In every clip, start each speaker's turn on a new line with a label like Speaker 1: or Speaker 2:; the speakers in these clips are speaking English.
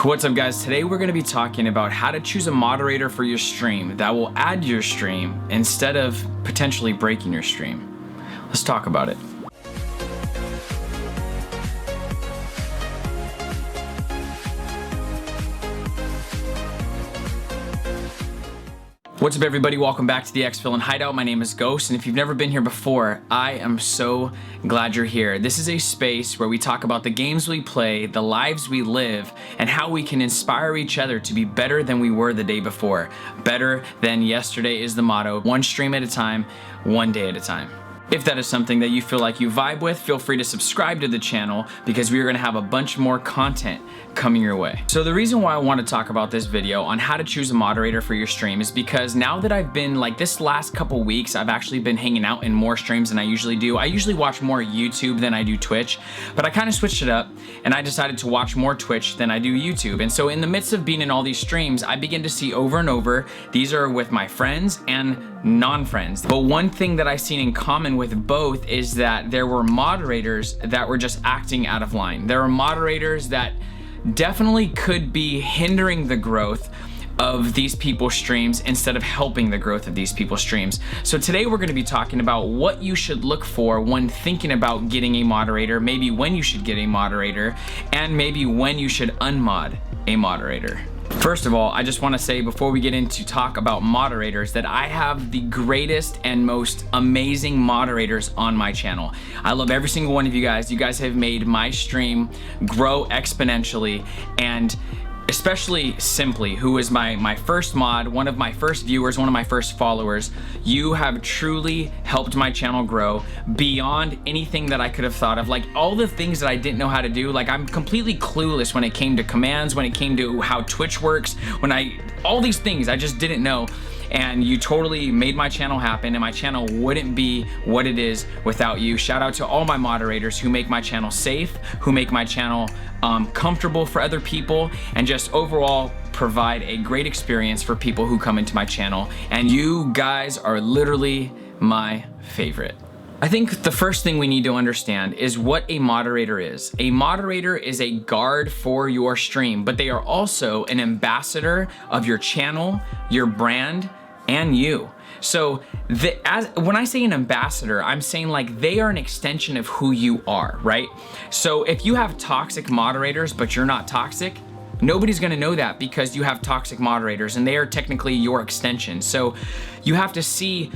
Speaker 1: What's up guys, today we're going to be talking about how to choose a moderator for your stream that will add to your stream instead of potentially breaking your stream. Let's talk about it. What's up everybody, welcome back to the XVLN Hideout. My name is Ghost, and if you've never been here before, I am so glad you're here. This is a space where we talk about the games we play, the lives we live, and how we can inspire each other to be better than we were the day before. Better than yesterday is the motto, one stream at a time, one day at a time. If that is something that you feel like you vibe with, feel free to subscribe to the channel because we are gonna have a bunch more content coming your way. So the reason why I want to talk about this video on how to choose a moderator for your stream is because now that I've been, like this last couple weeks, I've actually been hanging out in more streams than I usually do. I usually watch more YouTube than I do Twitch, but I kind of switched it up and I decided to watch more Twitch than I do YouTube. And so in the midst of being in all these streams, I begin to see over and over, these are with my friends and non-friends. But one thing that I've seen in common with both is that there were moderators that were just acting out of line. There were moderators that definitely could be hindering the growth of these people's streams instead of helping the growth of these people's streams. So today we're going to be talking about what you should look for when thinking about getting a moderator, maybe when you should get a moderator, and maybe when you should unmod a moderator. First of all, I just want to say before we get into talk about moderators that I have the greatest and most amazing moderators on my channel. I love every single one of you guys. You guys have made my stream grow exponentially, and especially Simply, who is my first mod, one of my first viewers, one of my first followers. You have truly helped my channel grow beyond anything that I could have thought of. Like all the things that I didn't know how to do, like I'm completely clueless when it came to commands, when it came to how Twitch works, all these things I just didn't know. And you totally made my channel happen, and my channel wouldn't be what it is without you. Shout out to all my moderators who make my channel safe, who make my channel comfortable for other people, and just overall provide a great experience for people who come into my channel. And you guys are literally my favorite. I think the first thing we need to understand is what a moderator is. A moderator is a guard for your stream, but they are also an ambassador of your channel, your brand, and you. So when I say an ambassador, I'm saying like they are an extension of who you are, right? So if you have toxic moderators, but you're not toxic, nobody's gonna know that because you have toxic moderators and they are technically your extension. So you have to see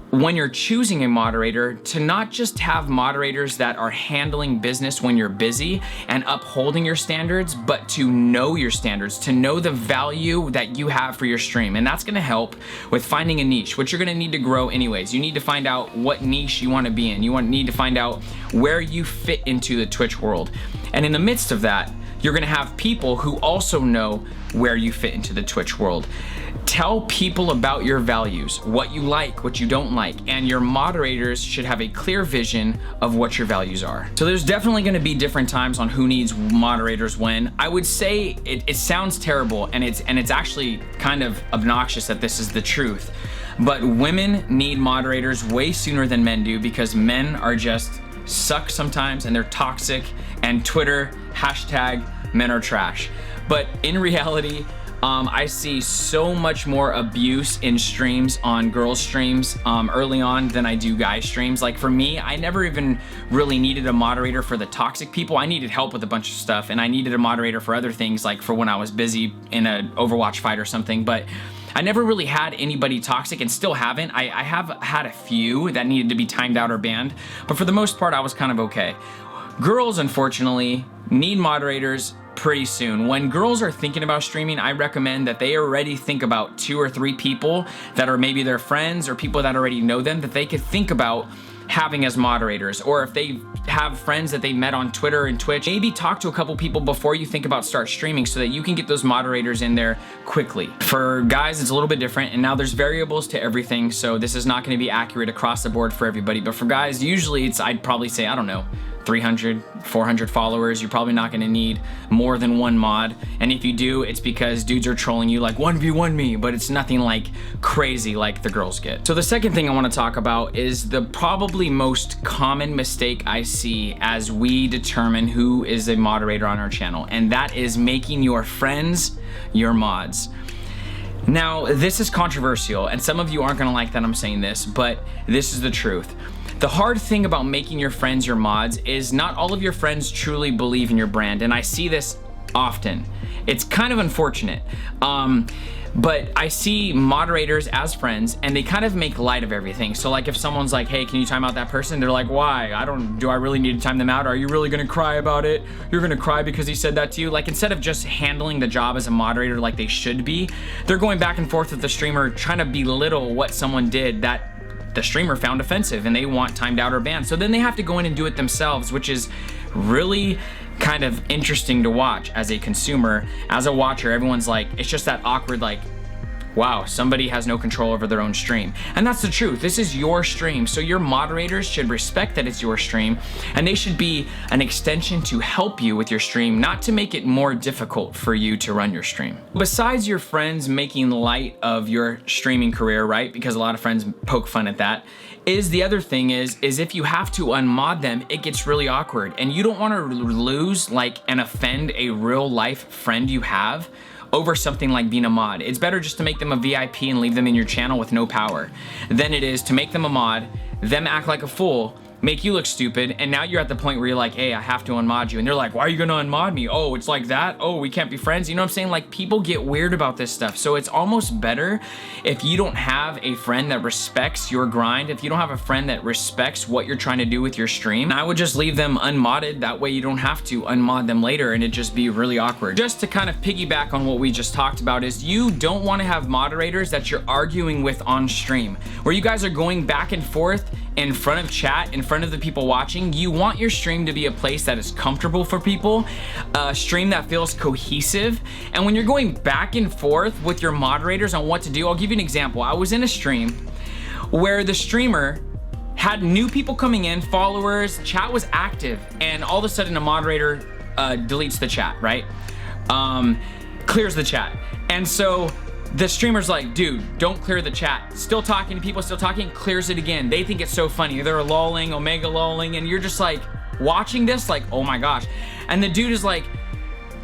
Speaker 1: when you're choosing a moderator to not just have moderators that are handling business when you're busy and upholding your standards, but to know your standards, to know the value that you have for your stream. And that's gonna help with finding a niche, which you're gonna need to grow anyways. You need to find out what niche you wanna be in. You need to find out where you fit into the Twitch world. And in the midst of that, you're gonna have people who also know where you fit into the Twitch world. Tell people about your values, what you like, what you don't like, and your moderators should have a clear vision of what your values are. So there's definitely gonna be different times on who needs moderators when. I would say it sounds terrible, and it's actually kind of obnoxious that this is the truth, but women need moderators way sooner than men do because men are just suck sometimes and they're toxic, and Twitter, hashtag men are trash. But in reality, I see so much more abuse in streams, on girls streams early on than I do guy streams. Like for me, I never even really needed a moderator for the toxic people. I needed help with a bunch of stuff, and I needed a moderator for other things, like for when I was busy in an Overwatch fight or something. But I never really had anybody toxic, and still haven't. I have had a few that needed to be timed out or banned, but for the most part, I was kind of okay. Girls, unfortunately, need moderators pretty soon. When girls are thinking about streaming, I recommend that they already think about 2 or 3 people that are maybe their friends or people that already know them that they could think about having as moderators. Or if they have friends that they met on Twitter and Twitch, maybe talk to a couple people before you think about start streaming so that you can get those moderators in there quickly. For guys, it's a little bit different, and now there's variables to everything, so this is not going to be accurate across the board for everybody. But for guys, usually I'd probably say, I don't know, 300, 400 followers, you're probably not gonna need more than one mod. And if you do, it's because dudes are trolling you like 1v1 me, but it's nothing like crazy like the girls get. So the second thing I wanna talk about is the probably most common mistake I see as we determine who is a moderator on our channel, and that is making your friends your mods. Now, this is controversial, and some of you aren't gonna like that I'm saying this, but this is the truth. The hard thing about making your friends your mods is not all of your friends truly believe in your brand, and I see this often. It's kind of unfortunate, but I see moderators as friends, and they kind of make light of everything. So like if someone's like, hey, can you time out that person? They're like, why? Do I really need to time them out? Are you really gonna cry about it? You're gonna cry because he said that to you? Like, instead of just handling the job as a moderator like they should be, they're going back and forth with the streamer trying to belittle what someone did that the streamer found offensive, and they want timed out or banned. So then they have to go in and do it themselves, which is really kind of interesting to watch as a consumer. As a watcher, everyone's like, it's just that awkward, like, wow, somebody has no control over their own stream. And that's the truth. This is your stream, so your moderators should respect that it's your stream, and they should be an extension to help you with your stream, not to make it more difficult for you to run your stream. Besides your friends making light of your streaming career, right? Because a lot of friends poke fun at that. The other thing is if you have to unmod them, it gets really awkward, and you don't want to lose like and offend a real life friend you have over something like being a mod. It's better just to make them a VIP and leave them in your channel with no power than it is to make them a mod, them act like a fool, make you look stupid, and now you're at the point where you're like, hey, I have to unmod you, and they're like, why are you gonna unmod me? Oh, it's like that? Oh, we can't be friends? You know what I'm saying? Like, people get weird about this stuff. So it's almost better if you don't have a friend that respects your grind, if you don't have a friend that respects what you're trying to do with your stream, I would just leave them unmodded. That way you don't have to unmod them later and it just be really awkward. Just to kind of piggyback on what we just talked about is you don't want to have moderators that you're arguing with on stream, where you guys are going back and forth in front of chat, in front of the people watching. You want your stream to be a place that is comfortable for people, a stream that feels cohesive. And when you're going back and forth with your moderators on what to do, I'll give you an example. I was in a stream where the streamer had new people coming in, followers, chat was active, and all of a sudden a moderator deletes the chat, right? Clears the chat. And so the streamer's like, dude, don't clear the chat. Still talking to people, still talking, clears it again. They think it's so funny. They're lolling, omega lolling, and you're just like watching this like, oh my gosh. And the dude is like,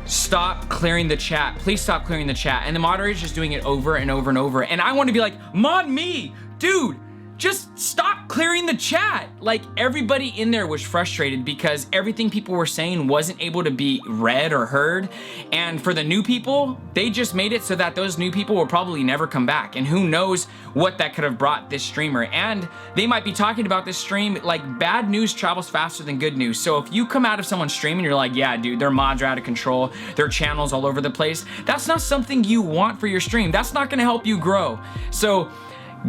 Speaker 1: stop clearing the chat. Please stop clearing the chat. And the moderator's just doing it over and over and over. And I want to be like, mod me, dude, just stop clearing the chat. Like, everybody in there was frustrated because everything people were saying wasn't able to be read or heard. And for the new people, they just made it so that those new people will probably never come back. And who knows what that could have brought this streamer. And they might be talking about this stream, like, bad news travels faster than good news. So if you come out of someone's stream and you're like, yeah, dude, their mods are out of control, their channel's all over the place, that's not something you want for your stream. That's not gonna help you grow. So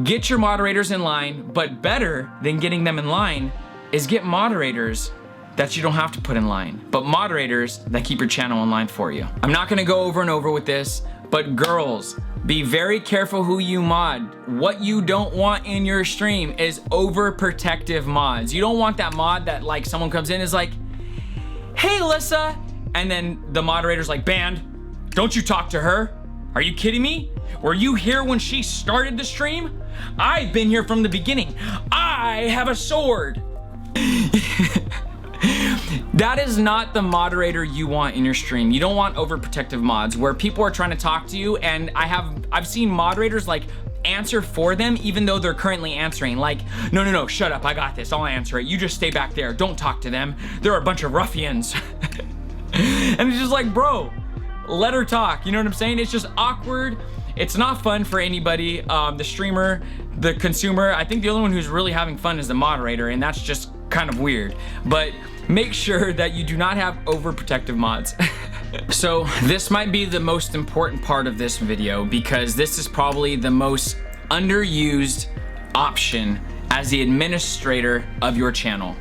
Speaker 1: get your moderators in line, but better than getting them in line is get moderators that you don't have to put in line, but moderators that keep your channel in line for you. I'm not gonna go over and over with this, but girls, be very careful who you mod. What you don't want in your stream is overprotective mods. You don't want that mod that, like, someone comes in and is like, hey, Alyssa, and then the moderator's like, banned, don't you talk to her? Are you kidding me? Were you here when she started the stream? I've been here from the beginning. I have a sword. That is not the moderator you want in your stream. You don't want overprotective mods where people are trying to talk to you, and I've seen moderators like answer for them even though they're currently answering. Like, no, shut up, I got this, I'll answer it. You just stay back there, don't talk to them. They're a bunch of ruffians. And it's just like, bro, let her talk, you know what I'm saying? It's just awkward. It's not fun for anybody, the streamer, the consumer. I think the only one who's really having fun is the moderator, and that's just kind of weird. But make sure that you do not have overprotective mods. So this might be the most important part of this video, because this is probably the most underused option as the administrator of your channel.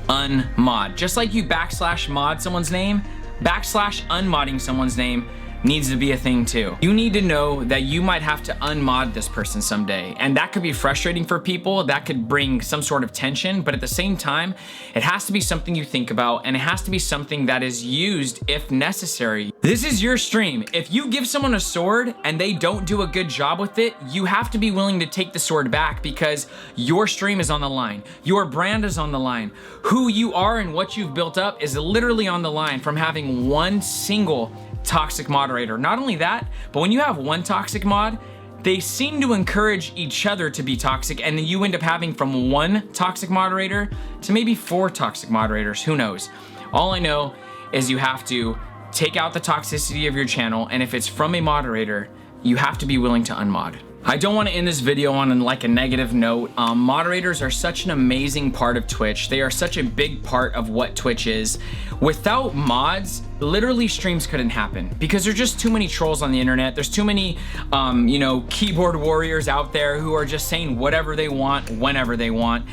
Speaker 1: Unmod. Just like you /mod someone's name, /unmodding someone's name, needs to be a thing too. You need to know that you might have to unmod this person someday, and that could be frustrating for people. That could bring some sort of tension, but at the same time, it has to be something you think about, and it has to be something that is used if necessary. This is your stream. If you give someone a sword and they don't do a good job with it, you have to be willing to take the sword back, because your stream is on the line. Your brand is on the line. Who you are and what you've built up is literally on the line from having one single toxic moderator. Not only that, but when you have one toxic mod, they seem to encourage each other to be toxic, and then you end up having from one toxic moderator to maybe 4 toxic moderators. Who knows? All I know is you have to take out the toxicity of your channel, and if it's from a moderator, you have to be willing to unmod. I don't want to end this video on like a negative note. Moderators are such an amazing part of Twitch. They are such a big part of what Twitch is. Without mods, literally streams couldn't happen, because there's just too many trolls on the internet. There's too many, you know, keyboard warriors out there who are just saying whatever they want, whenever they want.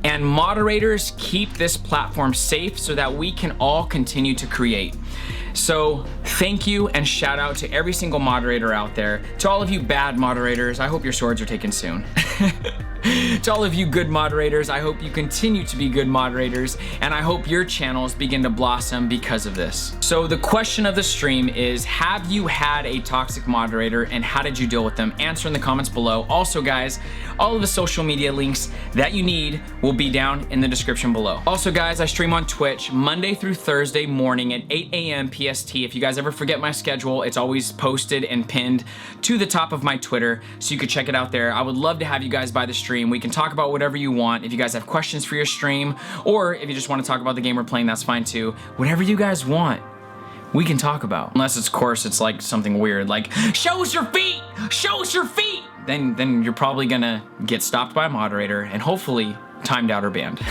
Speaker 1: And moderators keep this platform safe so that we can all continue to create. So thank you, and shout out to every single moderator out there. To all of you bad moderators, I hope your swords are taken soon. To all of you good moderators, I hope you continue to be good moderators, and I hope your channels begin to blossom because of this. So the question of the stream is, have you had a toxic moderator, and how did you deal with them? Answer in the comments below. Also guys, all of the social media links that you need will be down in the description below. Also guys, I stream on Twitch Monday through Thursday morning at 8 a.m. PST. If you guys ever forget my schedule, it's always posted and pinned to the top of my Twitter, so you could check it out there. I would love to have you guys by the stream. We can talk about whatever you want. If you guys have questions for your stream, or if you just want to talk about the game we're playing, that's fine too. Whatever you guys want, we can talk about. Unless of course it's like something weird, like show us your feet, show us your feet. Then you're probably gonna get stopped by a moderator and hopefully timed out or banned.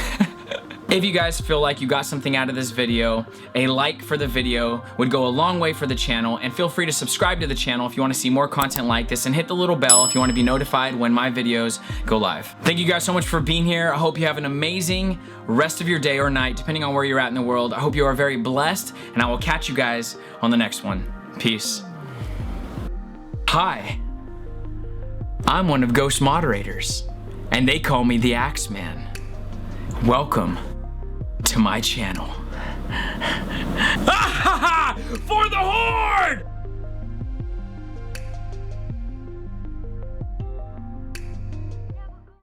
Speaker 1: If you guys feel like you got something out of this video, a like for the video would go a long way for the channel, and feel free to subscribe to the channel if you want to see more content like this, and hit the little bell if you want to be notified when my videos go live. Thank you guys so much for being here. I hope you have an amazing rest of your day or night, depending on where you're at in the world. I hope you are very blessed, and I will catch you guys on the next one. Peace. Hi, I'm one of Ghost moderators, and they call me the Axeman. Welcome to my channel. For the Horde!